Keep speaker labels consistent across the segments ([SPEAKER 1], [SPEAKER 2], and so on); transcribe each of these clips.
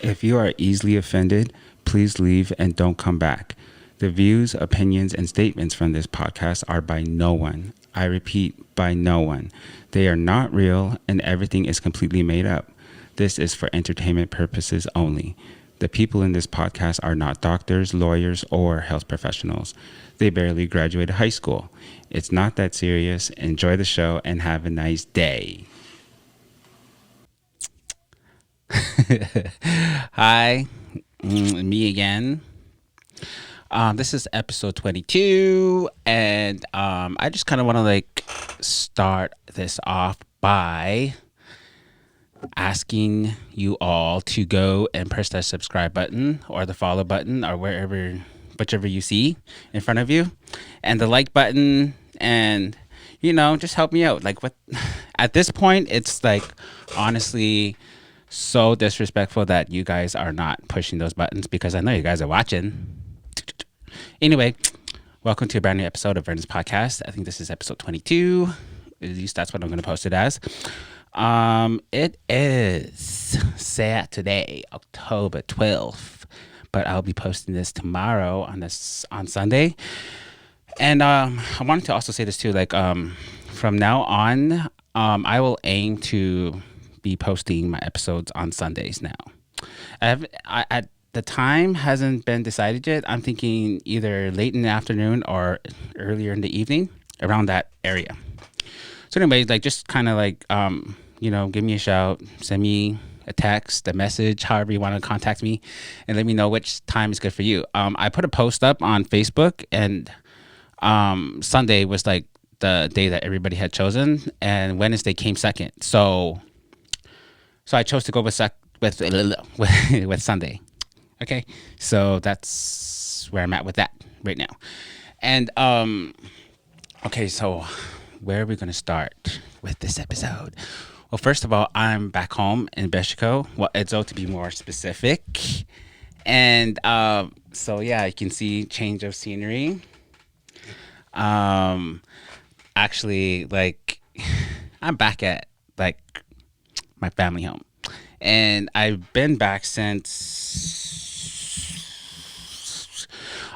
[SPEAKER 1] If you are easily offended, please leave and don't come back. The views, opinions, and statements from this podcast are by no one. I repeat, by no one. They are not real, and everything is completely made up. This is for entertainment purposes only. The people in this podcast are not doctors, lawyers, or health professionals. They barely graduated high school. It's not that serious. Enjoy the show and have a nice day. Hi, me again. This is episode 22, and I just kind of want to start this off by asking you all to go and press that subscribe button or the follow button or whichever you see in front of you, and the like button, and just help me out. Like, what at this point, it's like honestly so disrespectful that you guys are not pushing those buttons because I know you guys are watching. Anyway, welcome to a brand new episode of Vernon's podcast. I think this is episode 22. At least that's what I'm going to post it as. It is Saturday, October 12th, but I'll be posting this tomorrow on Sunday. And I wanted to also say this too, from now on, I will aim to be posting my episodes on Sundays now. The time hasn't been decided yet. I'm thinking either late in the afternoon or earlier in the evening, around that area. So anyway, just kind of give me a shout, send me a text, a message, however you want to contact me, and let me know which time is good for you. I put a post up on Facebook, and Sunday was the day that everybody had chosen, and Wednesday came second. So I chose to go with Sunday. Okay, so that's where I'm at with that right now. And okay, so where are we going to start with this episode? Well, first of all, I'm back home in Mexico. Well, Edzo to be more specific. And so yeah, you can see change of scenery. Actually, I'm back at my family home, and I've been back since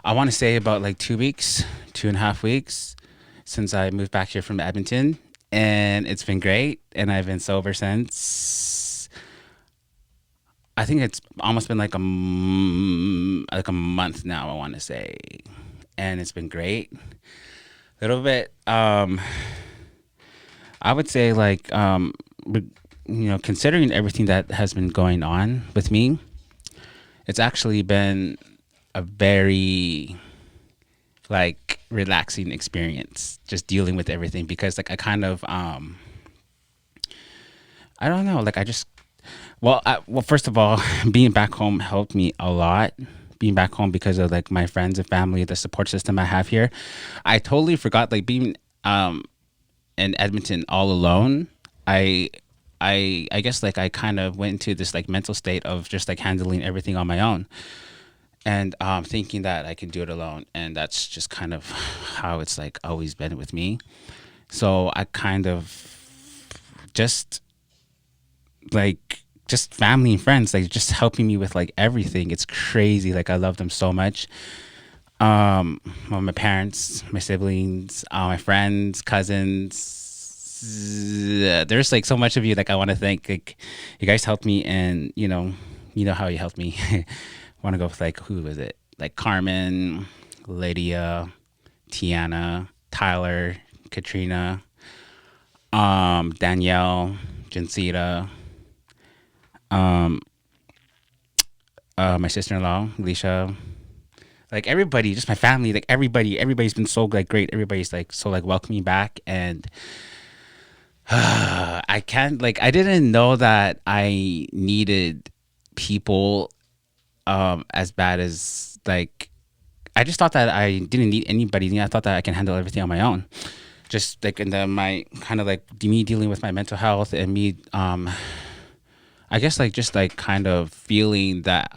[SPEAKER 1] I want to say about 2 weeks, 2.5 weeks since I moved back here from Edmonton, and it's been great. And I've been sober since I think it's almost been a month now, I want to say, and it's been great. A little bit, I would say considering everything that has been going on with me, it's actually been a very relaxing experience, just dealing with everything, because I kind of I don't know, first of all, being back home helped me a lot. Being back home because of my friends and family, the support system I have here. I totally forgot being in Edmonton all alone. I guess I kind of went into this mental state of just handling everything on my own, and thinking that I can do it alone, and that's just kind of how it's always been with me. So I kind of just family and friends just helping me with everything. It's crazy. I love them so much. Well, my parents, my siblings, my friends, cousins. There's so much of you I want to thank. You guys helped me, and you know how you helped me. Want to go with who was it? Carmen, Lydia, Tiana, Tyler, Katrina, Danielle, Jancita, my sister-in-law, Alicia, everybody, just my family, everybody's been so great. Everybody's so welcoming back, and I can't I didn't know that I needed people as bad as I just thought that I didn't need anybody. I thought that I can handle everything on my own. Just in my kind of me dealing with my mental health, and me I guess just kind of feeling that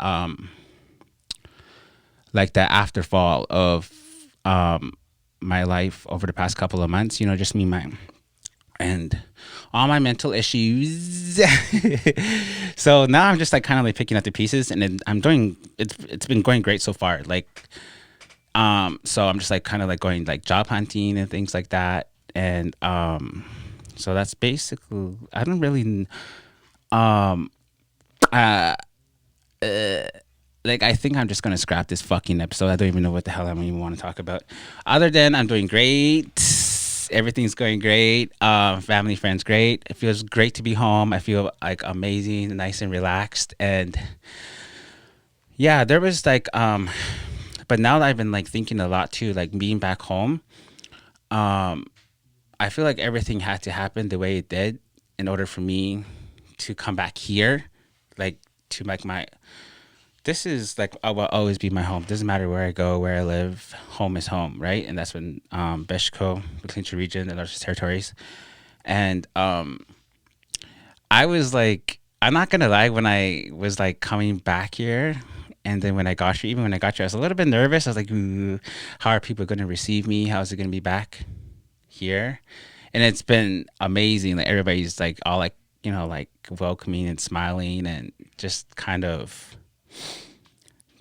[SPEAKER 1] that afterfall of my life over the past couple of months. Just me, and all my mental issues. So now I'm just like kind of like picking up the pieces, and then I'm doing it's been going great so far. Like so I'm just like kind of like going like job hunting and things like that, and so that's basically I don't really um uh like I think I'm just gonna scrap this fucking episode. I don't even know what the hell I even want to talk about. Other than I'm doing great. Everything's going great. Family, friends, great. It feels great to be home. I feel like amazing, nice and relaxed. And yeah, there was like but now that I've been like thinking a lot too, like being back home, um, I feel like everything had to happen the way it did in order for me to come back here, like to like my this is like will always be my home. Doesn't matter where I go, where I live. Home is home, right? And that's when Beshko, the Clinton region, and those territories. And I was like, I'm not gonna lie, when I was like coming back here, and then when I got here, even when I got here, I was a little bit nervous. I was like, ooh, how are people gonna receive me? How is it gonna be back here? And it's been amazing. Like everybody's like all like like welcoming and smiling and just kind of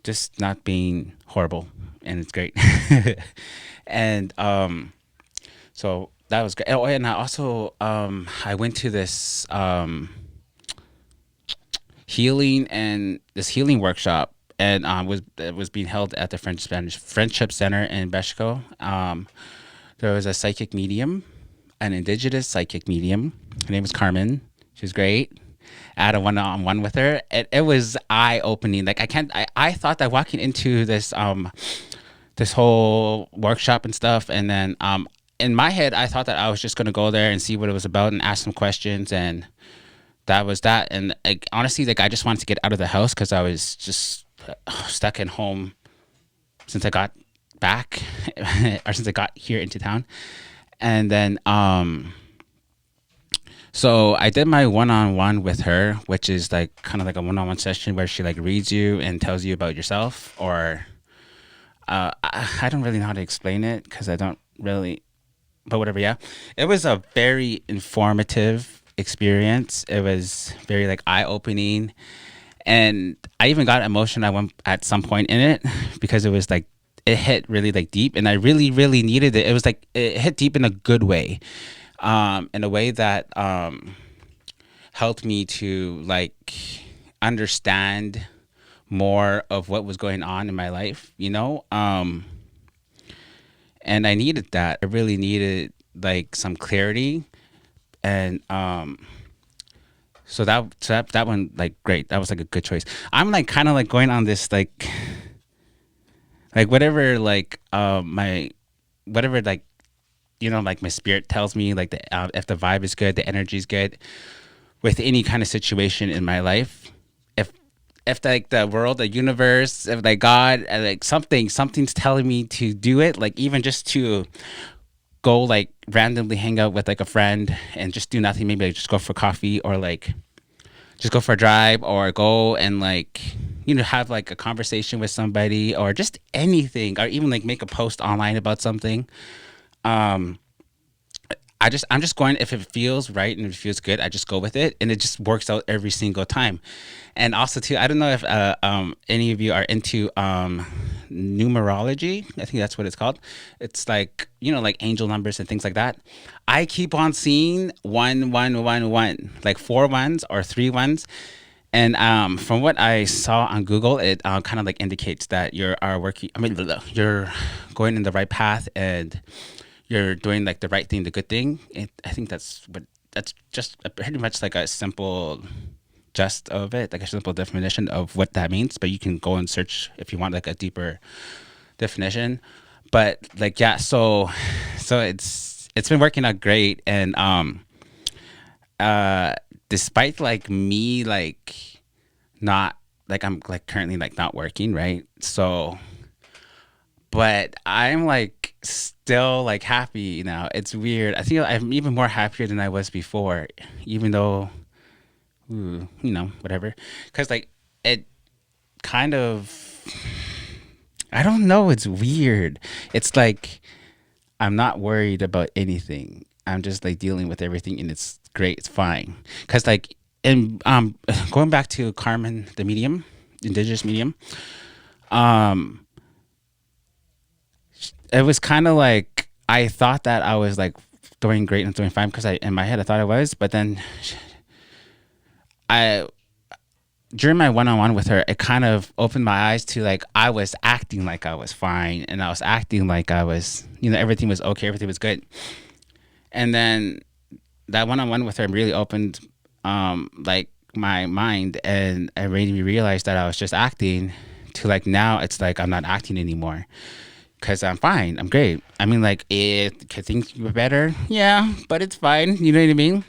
[SPEAKER 1] just not being horrible, and it's great. And so that was great. Oh, and I also I went to this healing workshop, and was it was being held at the French Spanish Friendship Center in Beshko. There was a psychic medium, an indigenous psychic medium. Her name was Carmen. She was great. I had a one-on-one with her. It was eye-opening. Like I thought that walking into this whole workshop and stuff, and then in my head I thought that I was just gonna go there and see what it was about and ask some questions, and that was that. And like honestly, like I just wanted to get out of the house because I was just stuck at home since I got back or since I got here into town. And then so I did my one-on-one with her, which is like kind of like a one-on-one session where she like reads you and tells you about yourself. Or I don't really know how to explain it because I don't really, but whatever. Yeah, it was a very informative experience. It was very like eye-opening, and I even got emotional. I went at some point in it because it was like it hit really like deep, and I really really needed it. It was like it hit deep in a good way, in a way that helped me to like understand more of what was going on in my life, and I needed that. I really needed like some clarity, and so that one like great. That was like a good choice. I'm like kind of like going on this like whatever like my whatever like like my spirit tells me like if the vibe is good, the energy is good with any kind of situation in my life. If like the world, the universe, if like God, like something's telling me to do it, like even just to go like randomly hang out with like a friend and just do nothing, maybe like just go for coffee or like just go for a drive or go and like have like a conversation with somebody or just anything, or even like make a post online about something. um I'm just going if it feels right and if it feels good. I just go with it, and it just works out every single time. And also too, I don't know if any of you are into numerology. I think that's what it's called. It's like like angel numbers and things like that. I keep on seeing 1 1 1 1, like 4 1s or 3 1s. And from what I saw on Google, it kind of like indicates that you're are working. I mean, you're going in the right path, and you're doing like the right thing, the good thing. I think that's just pretty much like a simple gist of it, like a simple definition of what that means. But you can go and search if you want like a deeper definition. But like yeah, so it's been working out great, and uh despite like me like not like I'm like currently like not working, right? So but I'm like still like happy, It's weird. I think I'm even more happier than I was before, even though, whatever. Because like it kind of, I don't know. It's weird. It's like I'm not worried about anything. I'm just like dealing with everything, and it's great. It's fine. Cause like, and going back to Carmen, the medium, indigenous medium, um, it was kind of like I thought that I was like doing great and doing fine because I in my head I thought I was, but then I during my one-on-one with her, it kind of opened my eyes to like I was acting like I was fine, and I was acting like I was, everything was okay, everything was good. And then that one-on-one with her really opened like my mind, and it made me realize that I was just acting to like now it's like I'm not acting anymore because I'm fine, I'm great. I mean, like, could things be better? Yeah, but it's fine. You know what I mean?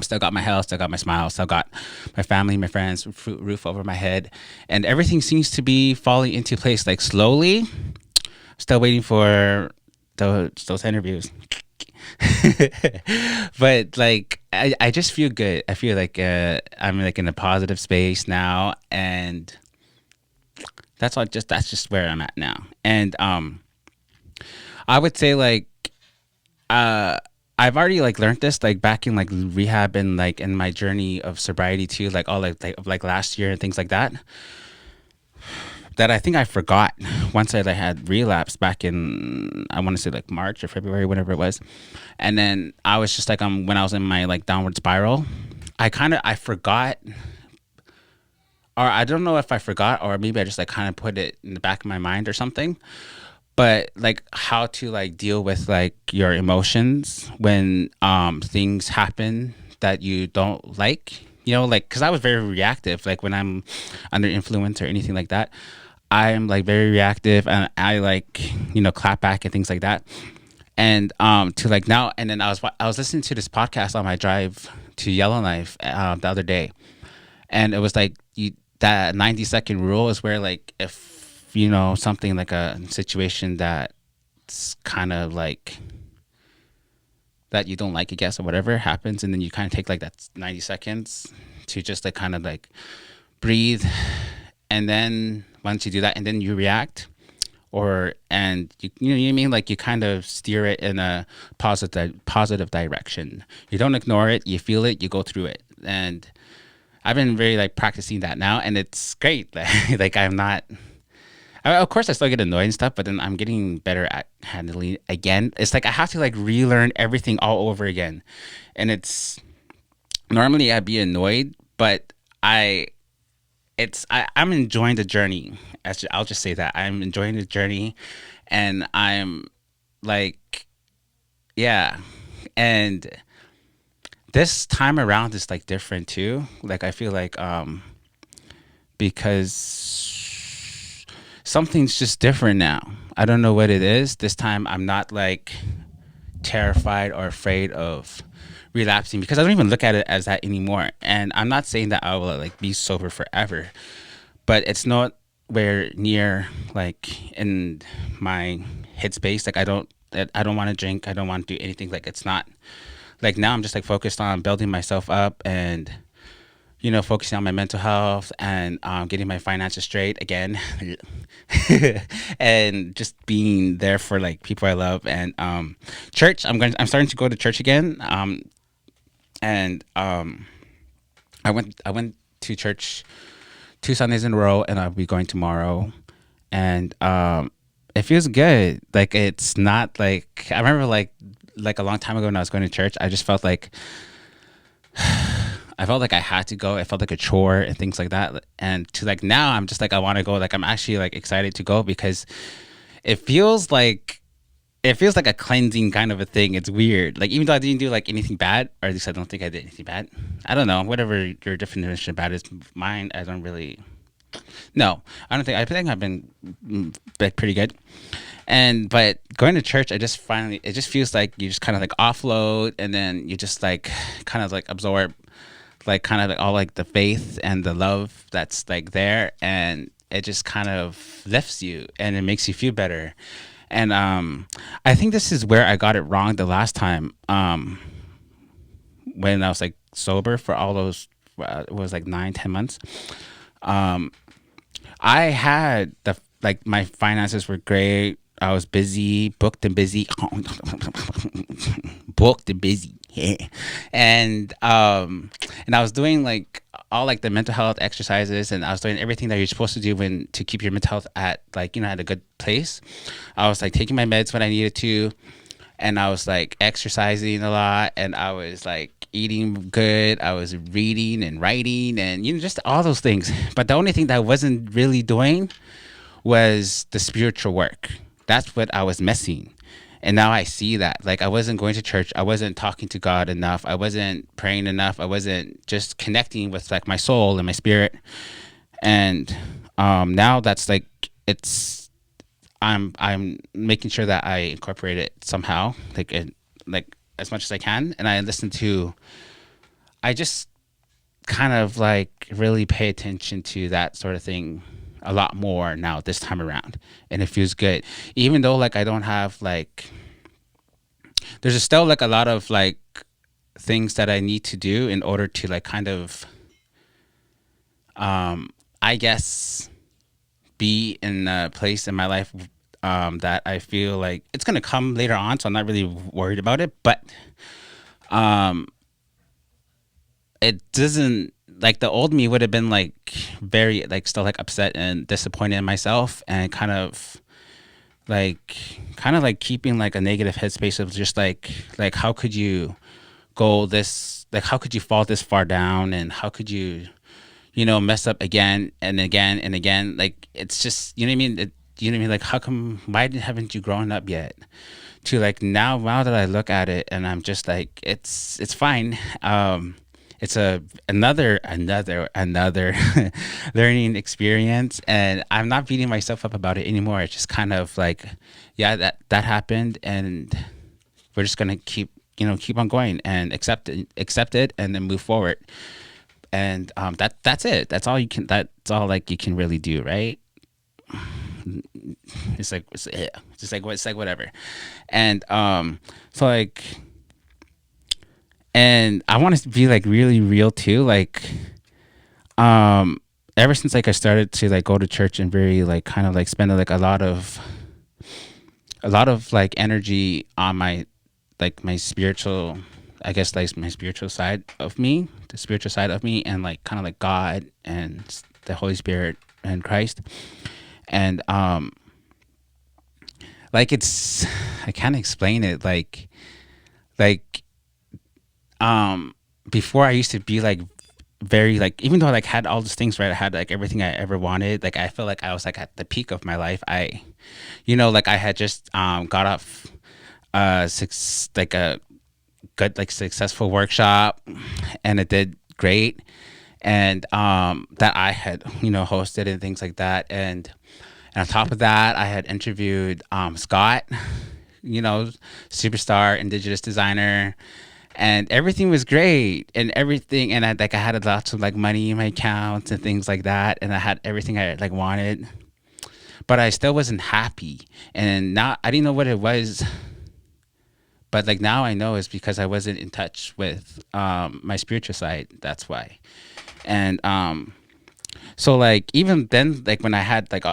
[SPEAKER 1] Still got my health, still got my smile, still got my family, my friends, roof over my head, and everything seems to be falling into place. Like slowly, still waiting for those interviews, but like I just feel good. I feel like I'm like in a positive space now, and that's just where I'm at now. And I would say like uh I've already like learned this like back in like rehab and like in my journey of sobriety too, like all like last year and things like that. That I think I forgot once I like, had relapsed back in I want to say like March or February, whatever it was, and then I was just like when I was in my like downward spiral, I forgot, or I don't know if I forgot or maybe I just like kind of put it in the back of my mind or something, but like how to like deal with like your emotions when things happen that you don't like, like because I was very reactive like when I'm under influence or anything like that. I am like very reactive and I like clap back and things like that. And to like now, and then I was listening to this podcast on my drive to Yellowknife the other day, and it was like that 90-second rule is where like if something like a situation that's kind of like that you don't like, I guess, or whatever happens, and then you kind of take like that 90 seconds to just like kind of like breathe, and then once you do that and then you react, and you know what I mean, like you kind of steer it in a positive direction. You don't ignore it, you feel it, you go through it. And I've been very like practicing that now, and it's great. Like I'm not. Of course, I still get annoyed and stuff, but then I'm getting better at handling it again. It's like I have to like relearn everything all over again, and it's normally I'd be annoyed, but I'm enjoying the journey. I'll just say that I'm enjoying the journey, and I'm like, yeah, and this time around is like different too. Like I feel like because something's just different now. I don't know what it is. This time I'm not like terrified or afraid of relapsing because I don't even look at it as that anymore. And I'm not saying that I will like be sober forever, but it's not where near like in my headspace. Like I don't want to drink. I don't want to do anything. Like it's not like now I'm just like focused on building myself up and focusing on my mental health and getting my finances straight again, and just being there for like people I love and church. I'm starting to go to church again, and I went to church 2 Sundays in a row, and I'll be going tomorrow, and it feels good. Like it's not like I remember like a long time ago when I was going to church, I just felt like. I felt like I had to go. It felt like a chore and things like that. And to like now, I'm just like I want to go. Like I'm actually like excited to go because it feels like a cleansing kind of a thing. It's weird. Like even though I didn't do like anything bad, or at least I don't think I did anything bad. I don't know. Whatever your definition of bad is, mine. I don't really. No, I don't think. I think I've been like pretty good. But going to church, it just feels like you just kind of like offload, and then you just like kind of like absorb. Like kind of like all like the faith and the love that's like there, and it just kind of lifts you and it makes you feel better. And I think this is where I got it wrong the last time when I was like sober for all those it was like 9-10 months. I had my finances were great. I was busy, booked and busy, booked and busy, and I was doing like all like the mental health exercises, and I was doing everything that you're supposed to do when to keep your mental health at like at a good place. I was like taking my meds when I needed to, and I was like exercising a lot, and I was like eating good. I was reading and writing, and just all those things. But the only thing that I wasn't really doing was the spiritual work. That's what I was missing. And now I see that. Like I wasn't going to church. I wasn't talking to God enough. I wasn't praying enough. I wasn't just connecting with like my soul and my spirit. And now that's like it's I'm making sure that I incorporate it somehow, like as much as I can. And I just kind of like really pay attention to that sort of thing a lot more now this time around, and it feels good. Even though like I don't have like, there's still like a lot of like things that I need to do in order to like kind of, I guess, be in a place in my life that I feel like it's gonna come later on. So I'm not really worried about it, but it doesn't, like the old me would have been like very like still like upset and disappointed in myself, and kind of like keeping like a negative headspace of just like how could you go this, like how could you fall this far down, and how could you mess up again and again and again. Like it's just, you know what I mean, like how come, haven't you grown up yet, to like now that I look at it and I'm just like it's fine. It's another learning experience, and I'm not beating myself up about it anymore. It's just kind of like, yeah, that happened, and we're just gonna keep on going and accept it, and then move forward. And that's it. That's all you can. That's all like you can really do, right? It's like whatever. And so like. And I want to be like really real too. Like, ever since like I started to like go to church and very like kind of like spend like a lot of like energy on my spiritual, I guess like my spiritual side of me, the spiritual side of me, and like kind of like God and the Holy Spirit and Christ. And like it's, I can't explain it. Like before I used to be like very like, even though I like had all these things, right, I had like everything I ever wanted, like I feel like I was like at the peak of my life. Like I had just got off like a good like successful workshop, and it did great, and that I had hosted and things like that. And on top of that, I had interviewed Scott, superstar indigenous designer, and everything was great and everything. And I had lots of like money in my accounts and things like that, and I had everything I like wanted, but I still wasn't happy. And now I didn't know what it was, but like now I know it's because I wasn't in touch with my spiritual side. That's why. And so like even then, like when I had like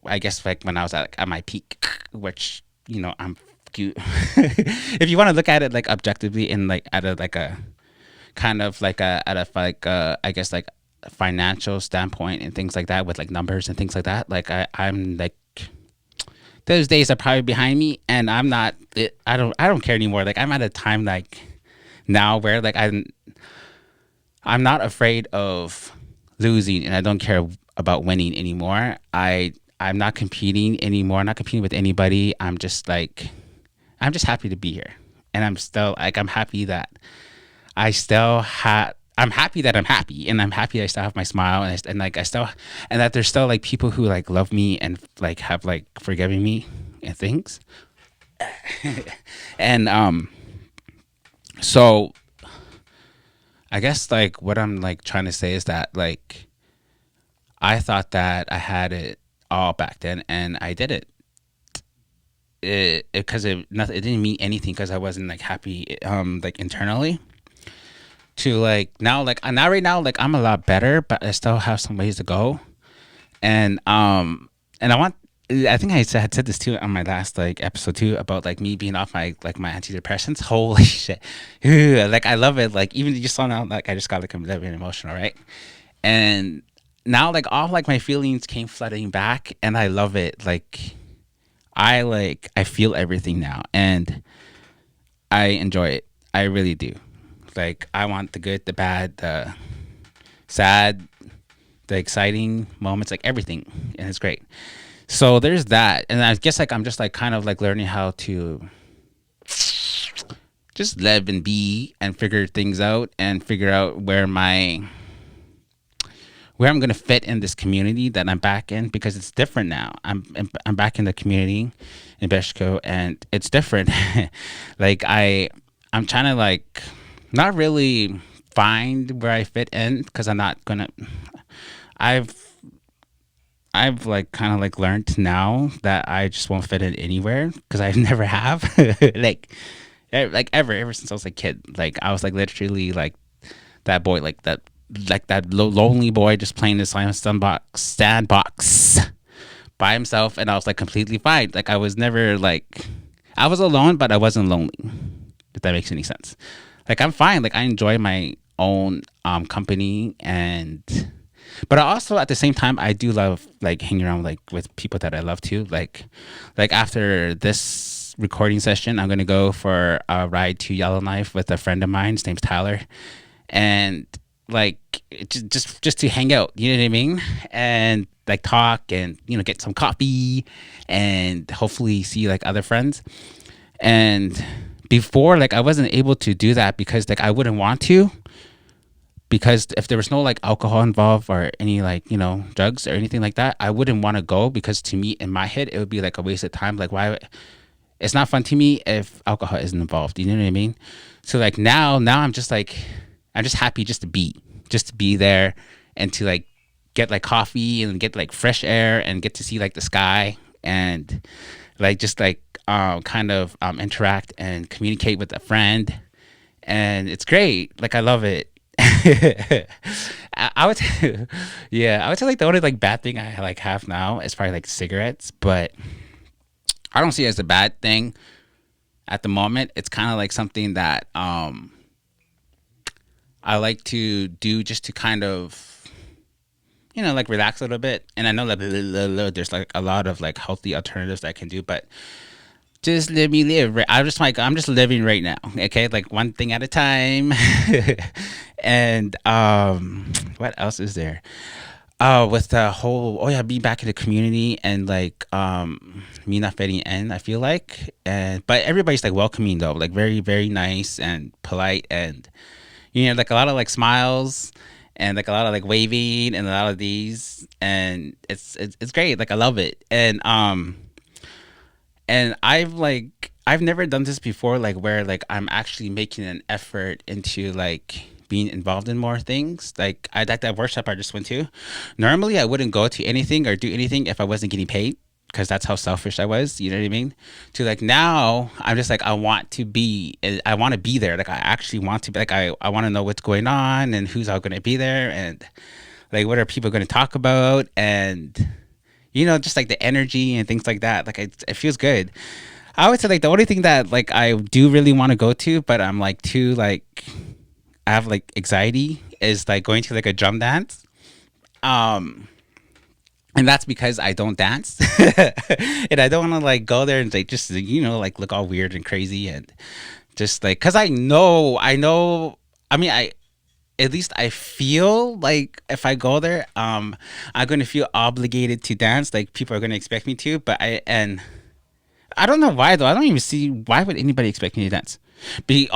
[SPEAKER 1] I guess like when I was at my peak, which I'm cute. If you want to look at it like objectively and like at a kind of like I guess like a financial standpoint and things like that, with like numbers and things like that, like I'm like, those days are probably behind me, and I'm not I don't care anymore. Like I'm at a time like now where like I'm not afraid of losing, and I don't care about winning anymore. I'm not competing anymore. I'm not competing with anybody. I'm just happy to be here. And I'm still like, I'm happy that I'm happy that I'm happy, and I'm happy I still have my smile, and that there's still like people who like love me and like have like forgiven me and things. And so I guess like what I'm like trying to say is that like I thought that I had it all back then, and I did it. Because it didn't mean anything, because I wasn't like happy like internally. To like now, like now right now, like I'm a lot better, but I still have some ways to go. And I want I think had said this too on my last like episode too about like me being off my antidepressants. Holy shit. Ew, like I love it. Like even you saw now like I just got like a little bit emotional, right? And now like all like my feelings came flooding back and I love it. Like I feel everything now and I enjoy it. I really do. Like I want the good, the bad, the sad, the exciting moments, like everything. And it's great. So there's that. And I guess like I'm just like kind of like learning how to just live and be and figure things out and figure out where I'm gonna fit in this community that I'm back in because it's different now. I'm back in the community in Mexico and it's different. like I'm trying to like not really find where I fit in because I'm not gonna. I've I've like kind of like learned now that I just won't fit in anywhere because I never have like like ever since I was a kid. Like I was like literally like that boy like that lonely boy just playing this sandbox by himself, and I was like completely fine. Like I was never like I was alone, but I wasn't lonely. If that makes any sense. Like I'm fine. Like I enjoy my own company and but I also at the same time I do love like hanging around like with people that I love too. Like after this recording session, I'm gonna go for a ride to Yellowknife with a friend of mine. His name's Tyler, and like just to hang out. You know what I mean? And like talk and get some coffee and hopefully see like other friends. And before like I wasn't able to do that because like I wouldn't want to because if there was no like alcohol involved or any like drugs or anything like that, I wouldn't want to go because to me in my head it would be like a waste of time. Like why? It's not fun to me if alcohol isn't involved. You know what I mean? So like now I'm just like I'm just happy just to be there and to like get like coffee and get like fresh air and get to see like the sky and like just like kind of interact and communicate with a friend and it's great. Like I love it. I would yeah, I would say like the only like bad thing I like have now is probably like cigarettes, but I don't see it as a bad thing at the moment. It's kind of like something that I like to do just to kind of like relax a little bit. And I know that there's like a lot of like healthy alternatives that I can do, but just let me live. I'm just living right now. Okay, like one thing at a time. and what else is there? With the whole be back in the community and like me not fitting in, I feel like, and but everybody's like welcoming though, like very very nice and polite, and like a lot of like smiles and like a lot of like waving and a lot of these, and it's great. Like I love it, and I've never done this before, like where like I'm actually making an effort into like being involved in more things. Like I like that workshop I just went to. Normally I wouldn't go to anything or do anything if I wasn't getting paid because that's how selfish I was. You know what I mean? To like now I'm just like I want to be there. Like I actually want to be like I want to know what's going on and who's all going to be there and like what are people going to talk about and just like the energy and things like that. Like it feels good. I would say like the only thing that like I do really want to go to, but I'm like too like I have like anxiety is like going to like a drum dance. Um, and that's because I don't dance, and I don't want to like go there and like just like look all weird and crazy and just like because I know. I mean I at least I feel like if I go there, I'm gonna feel obligated to dance. Like people are gonna expect me to, but I don't know why though. I don't even see why would anybody expect me to dance. You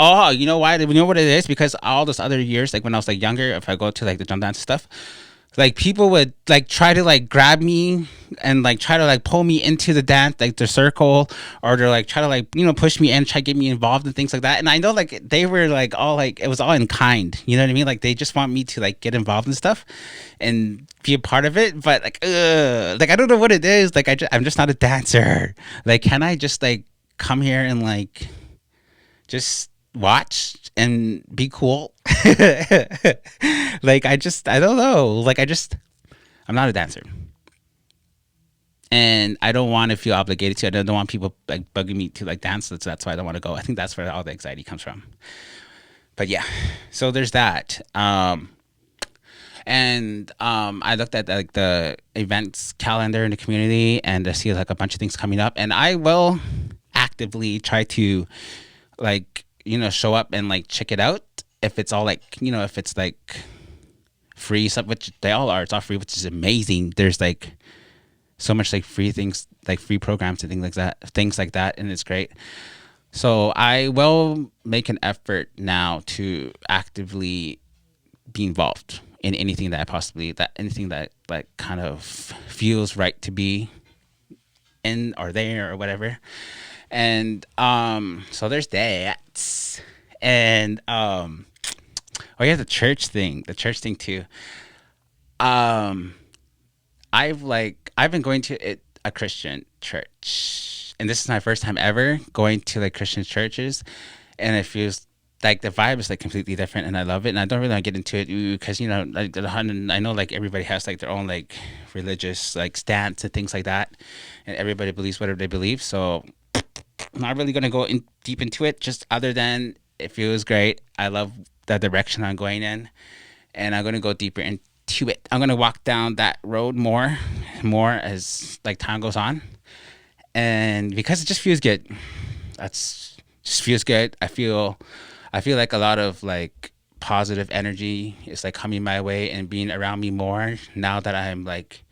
[SPEAKER 1] know why? You know what it is? Because all those other years, like when I was like younger, if I go to like the jump dance stuff, like people would like try to like grab me and like try to like pull me into the dance, like the circle, or they're like try to like push me and try to get me involved and things like that. And I know like they were like all like it was all in kind, you know what I mean? Like they just want me to like get involved and stuff and be a part of it. But like I don't know what it is. Like I'm just not a dancer. Like can I just like come here and like just watch and be cool? Like I don't know. Like I'm not a dancer. and I don't want to feel obligated to. I don't want people like bugging me to like dance. So that's why I don't want to go. I think that's where all the anxiety comes from. But yeah, so there's that. And I looked at like the events calendar in the community, and I see like a bunch of things coming up, and I will actively try to like show up and like check it out if it's all like if it's like free stuff, which they all are. It's all free, which is amazing. There's like so much like free things, like free programs and things like that, and it's great. So I will make an effort now to actively be involved in anything that I possibly that anything that like kind of feels right to be in or there or whatever. And so there's that. And oh yeah, the church thing too. Um I've been going to a Christian church, and this is my first time ever going to like Christian churches, and it feels like the vibe is like completely different, and I love it. And I don't really want to get into it because like I know like everybody has like their own like religious like stance and things like that, and everybody believes whatever they believe. So I'm not really gonna go in deep into it. Just other than it feels great. I love the direction I'm going in, and I'm gonna go deeper into it. I'm gonna walk down that road more as like time goes on, and because it just feels good. That's just feels good. I feel like a lot of like positive energy is like coming my way and being around me more now that I'm like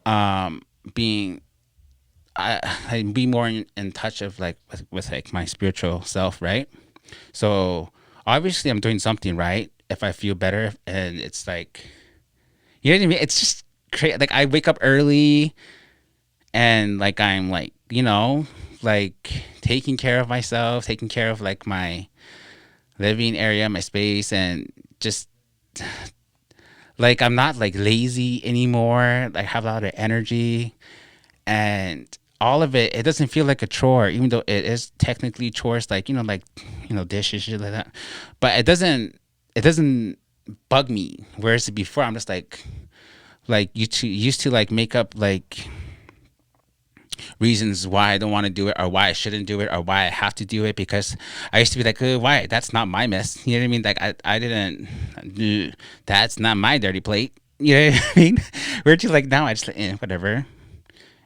[SPEAKER 1] um being I be more in touch of like with like my spiritual self, right? So obviously I'm doing something right if I feel better, and it's like what I mean. It's just crazy. Like I wake up early, and like I'm like like taking care of myself, taking care of like my living area, my space, and just like I'm not like lazy anymore. Like I have a lot of energy, and all of it doesn't feel like a chore, even though it is technically chores, like dishes, shit like that. But it doesn't bug me. Whereas before I'm just like used to like make up like reasons why I don't want to do it, or why I shouldn't do it, or why I have to do it, because I used to be like, why? That's not my mess. You know what I mean? Like I didn't. That's not my dirty plate. You know what I mean? We're just like now I just like, whatever.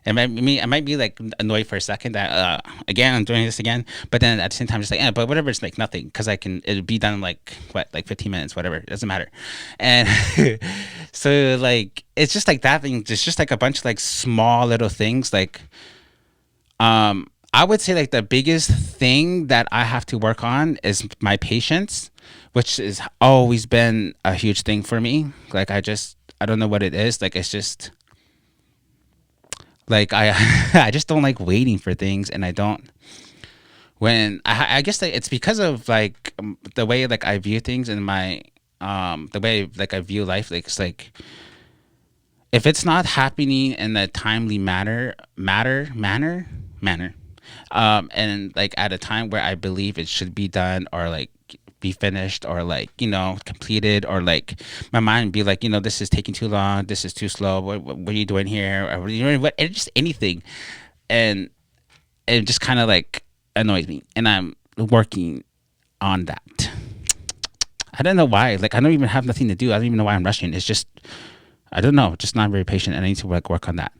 [SPEAKER 1] I might be like annoyed for a second that again I'm doing this again, but then at the same time just like but whatever, it's like nothing because it'll be done in like what, like 15 minutes, whatever, it doesn't matter. And so like it's just like that thing. It's just like a bunch of like small little things. Like I would say like the biggest thing that I have to work on is my patience, which has always been a huge thing for me. Like I don't know what it is. Like it's just like I just don't like waiting for things, and I don't when I guess that it's because of like the way like I view things in my the way like I view life. Like it's like if it's not happening in a timely manner, and like at a time where I believe it should be done, or like be finished, or like completed, or like my mind be like this is taking too long, this is too slow, what are you doing here, or what, just anything, and it just kind of like annoys me, and I'm working on that. I don't know why. Like I don't even have nothing to do. I don't even know why I'm rushing. It's just I don't know, just not very patient, and I need to like work on that.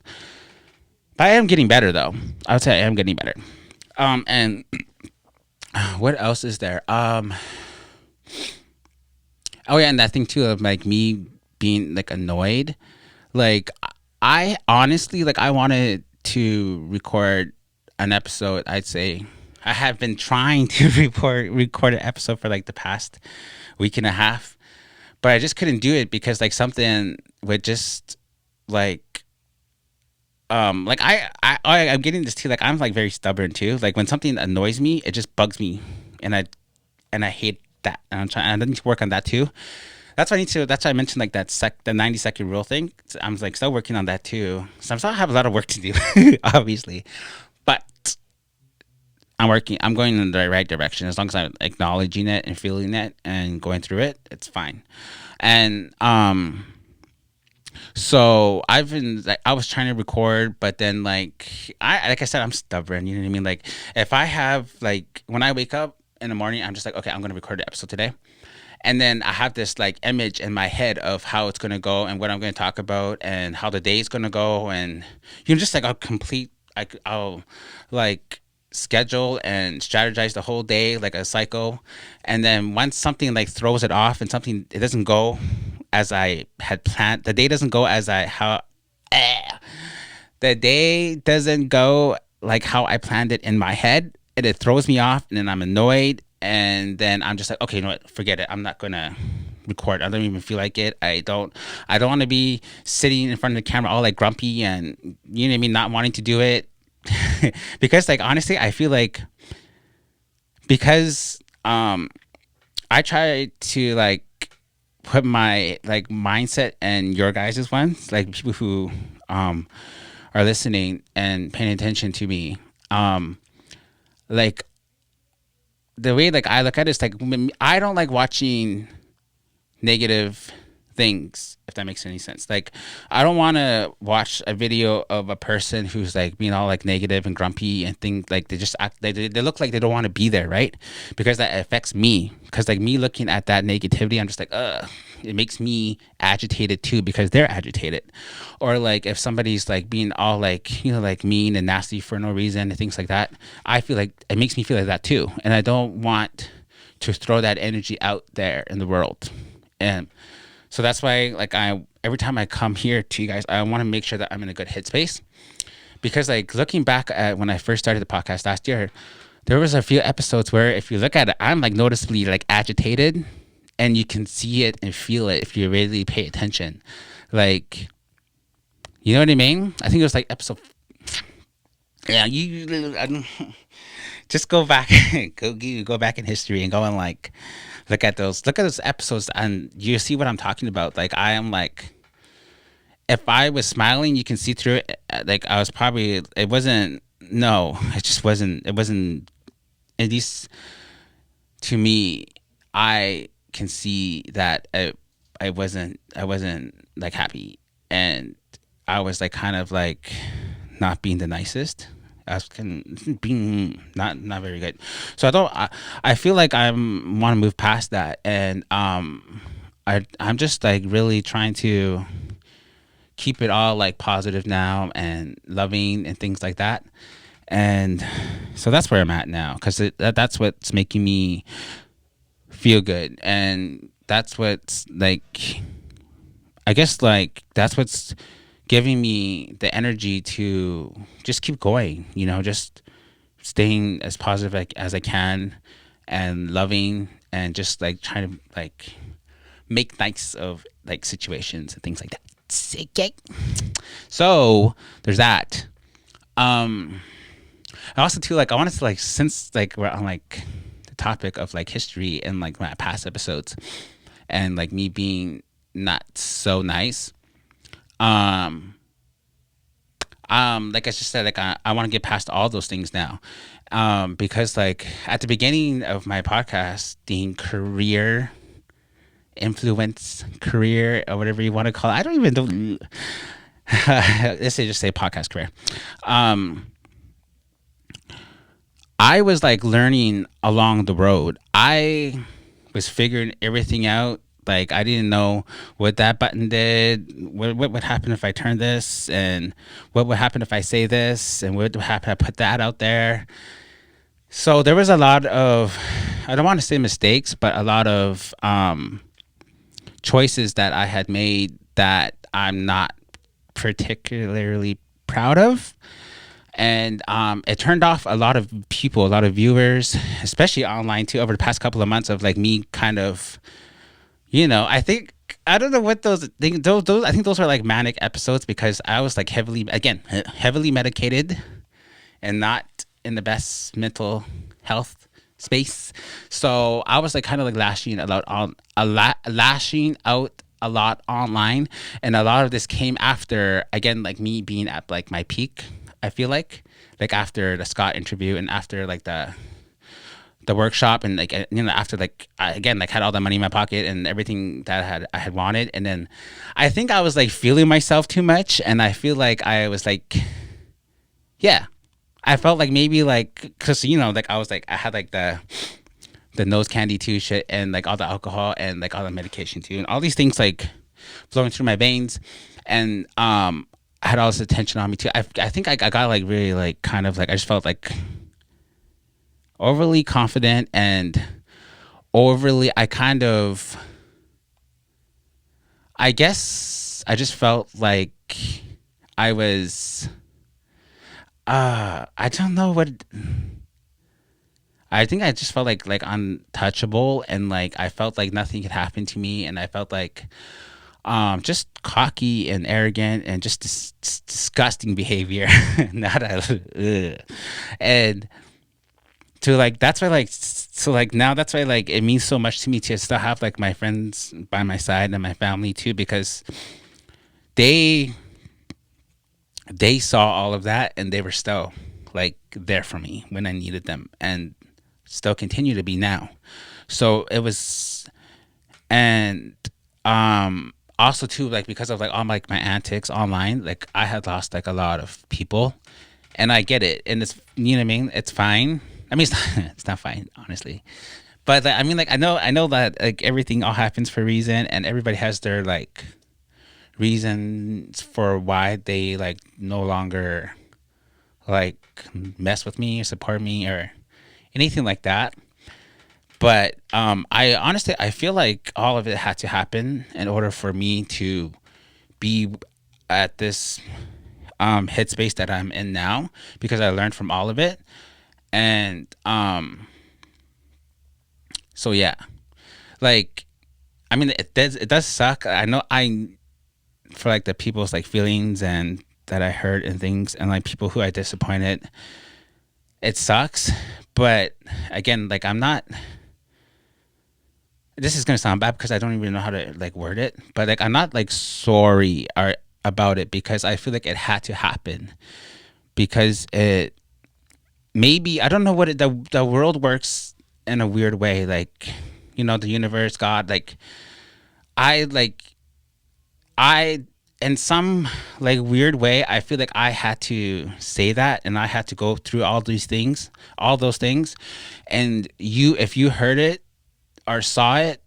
[SPEAKER 1] But I am getting better though. I would say I am getting better. And what else is there? Oh yeah, and that thing too of like me being like annoyed. Like I honestly like I wanted to record an episode. I'd say I have been trying to record an episode for like the past week and a half, but I just couldn't do it because like something would just like like I'm getting this too. Like I'm like very stubborn too. Like when something annoys me, it just bugs me, and I hate that. And I'm trying. I need to work on that too. That's why I need to. That's why I mentioned like the 90-second rule thing. So I'm like still working on that too. So I have a lot of work to do, obviously, but I'm working. I'm going in the right direction. As long as I'm acknowledging it and feeling it and going through it, it's fine. And So I've been like, I was trying to record, but then like I said, I'm stubborn. You know what I mean? Like if I have like when I wake up in the morning, I'm just like, okay, I'm gonna record the episode today, and then I have this like image in my head of how it's gonna go and what I'm gonna talk about and how the day's gonna go, and just like I'll like schedule and strategize the whole day like a cycle, and then once something like throws it off and something it doesn't go as I had planned, the day doesn't go as I how eh, the day doesn't go like how I planned it in my head, and it throws me off, and then I'm annoyed, and then I'm just like, okay, you know what, forget it. I'm not gonna record. I don't even feel like it. I don't want to be sitting in front of the camera all like grumpy and you know what I mean, not wanting to do it. Because like honestly, I feel like because I try to like put my like mindset and your guys' ones, like people who um are listening and paying attention to me. Like the way like I look at it is like I don't like watching negative things, if that makes any sense. Like I don't want to watch a video of a person who's like being all like negative and grumpy and things like they just act they look like they don't want to be there, right? Because that affects me, because like me looking at that negativity, I'm just like it makes me agitated too because they're agitated. Or like if somebody's like being all like like mean and nasty for no reason and things like that, I feel like it makes me feel like that too, and I don't want to throw that energy out there in the world. And so that's why like every time I come here to you guys, I want to make sure that I'm in a good headspace, because like looking back at when I first started the podcast last year, there was a few episodes where if you look at it, I'm like noticeably like agitated, and you can see it and feel it if you really pay attention. Like, you know what I mean? I think it was like episode. Yeah, just go back, go back in history and go and like look at those episodes, and you see what I'm talking about. Like I am like, if I was smiling, you can see through it. Like I was probably, it wasn't. No, it just wasn't. It wasn't. At least to me, I can see that I wasn't. I wasn't like happy, and I was like kind of like not being the nicest. I was being not very good. So I feel like I want to move past that, and I'm just like really trying to keep it all like positive now and loving and things like that. And so that's where I'm at now, because that's what's making me feel good, and that's what's like, I guess like that's what's giving me the energy to just keep going, just staying as positive as I can, and loving, and just like trying to like make nice of like situations and things like that. Okay. So there's that. I also too like I wanted to like, since like we're on like the topic of like history and like my past episodes and like me being not so nice. Like I just said, like I want to get past all those things now, because like at the beginning of my podcasting career, influence career, or whatever you want to call it, I don't even know. Let's just say podcast career. I was like learning along the road. I was figuring everything out. Like I didn't know what that button did. What would happen if I turn this, and what would happen if I say this, and what would happen if I put that out there. So there was a lot of, I don't want to say mistakes, but a lot of choices that I had made that I'm not particularly proud of. And it turned off a lot of people, a lot of viewers, especially online too, over the past couple of months of like me kind of, I think, I don't know what those things, those I think those are like manic episodes, because I was like heavily medicated and not in the best mental health space. So I was like kind of like lashing out a lot online, and a lot of this came after, again, like me being at like my peak. I feel like after the Scott interview, and after like the workshop, and like after like I, again like had all the money in my pocket and everything that I had wanted, and then I think I was like feeling myself too much, and I feel like I was like, yeah, I felt like maybe like because like I was like I had like the nose candy too shit, and like all the alcohol and like all the medication too, and all these things like flowing through my veins, and I had all this attention on me too. I think I got like really like kind of like I just felt like overly confident and overly I kind of I guess I just felt like I was I don't know what I think I just felt like untouchable, and like I felt like nothing could happen to me, and I felt like just cocky and arrogant and just disgusting behavior. Not and to like that's why like so like now that's why like it means so much to me to still have like my friends by my side and my family too, because they they saw all of that and they were still like there for me when I needed them, and still continue to be now. So it was, and also too like because of like all like my antics online, like I had lost like a lot of people, and I get it, and it's what I mean. It's fine. I mean, it's not, it's not fine, honestly. But like, I mean, like I know that like everything all happens for a reason, and everybody has their like reasons for why they like no longer like mess with me or support me or anything like that. But I honestly I feel like all of it had to happen in order for me to be at this headspace that I'm in now, because I learned from all of it. And so yeah, like I mean it does suck. I know I for like the people's like feelings and that I hurt and things, and like people who I disappointed, it sucks. But again, like I'm not, this is gonna sound bad because I don't even know how to like word it, but like I'm not like sorry or about it, because I feel like it had to happen, because it maybe I don't know what the world works in a weird way, like the universe, God, like I like I in some like weird way I feel like I had to say that, and I had to go through all those things, and if you heard it or saw it,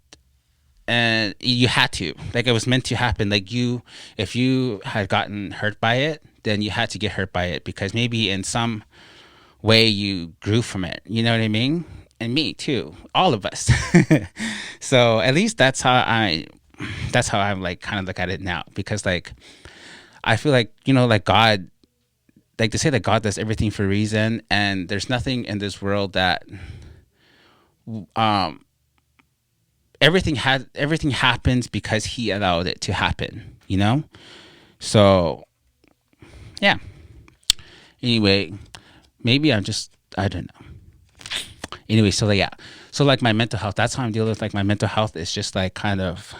[SPEAKER 1] and you had to, like it was meant to happen, like if you had gotten hurt by it, then you had to get hurt by it, because maybe in some way you grew from it, you know what I mean? And me too, all of us. So at least that's how I'm like kind of look at it now, because like I feel like like God, like to say that God does everything for a reason, and there's nothing in this world that um everything happens because he allowed it to happen. So yeah, anyway, maybe I don't know. Anyway, so like, yeah, so like my mental health, that's how I'm dealing with like my mental health, is just like kind of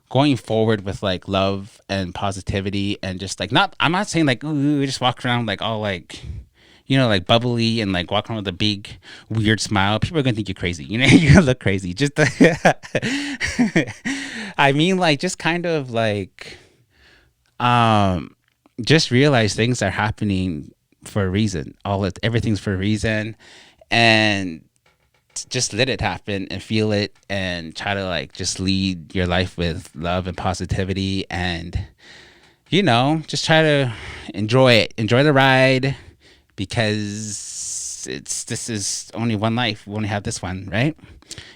[SPEAKER 1] going forward with like love and positivity, and just like I'm not saying like ooh, just walk around like all like like bubbly and like walk around with a big weird smile. People are gonna think you're crazy. You're gonna look crazy. Just I mean, like just kind of like just realize things are happening for a reason. Everything's for a reason, and just let it happen and feel it, and try to like just lead your life with love and positivity, and just try to enjoy the ride, because this is only one life. We only have this one, right?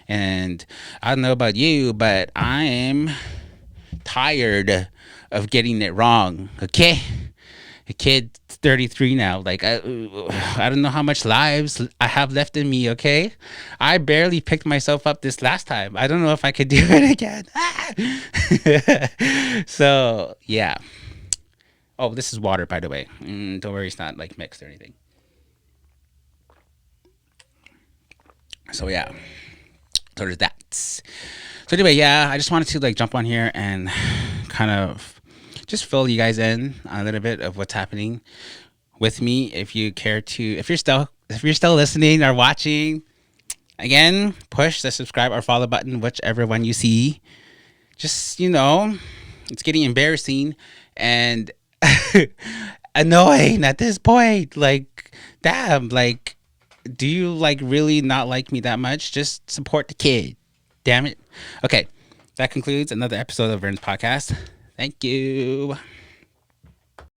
[SPEAKER 1] And I don't know about you, but I'm tired of getting it wrong. Okay, a kid 33 now. Like I don't know how much lives I have left in me. Okay, I barely picked myself up this last time. I don't know if I could do it again. So yeah. Oh, this is water, by the way. Don't worry, it's not like mixed or anything. So yeah, so there's that. So anyway, yeah, I just wanted to like jump on here and kind of just fill you guys in on a little bit of what's happening with me. If you care to, if you're still listening or watching, Again, push the subscribe or follow button, whichever one you see. Just, it's getting embarrassing and annoying at this point. Like, damn, like, do you like really not like me that much? Just support the kid. Damn it. Okay, that concludes another episode of Vern's podcast. Thank you.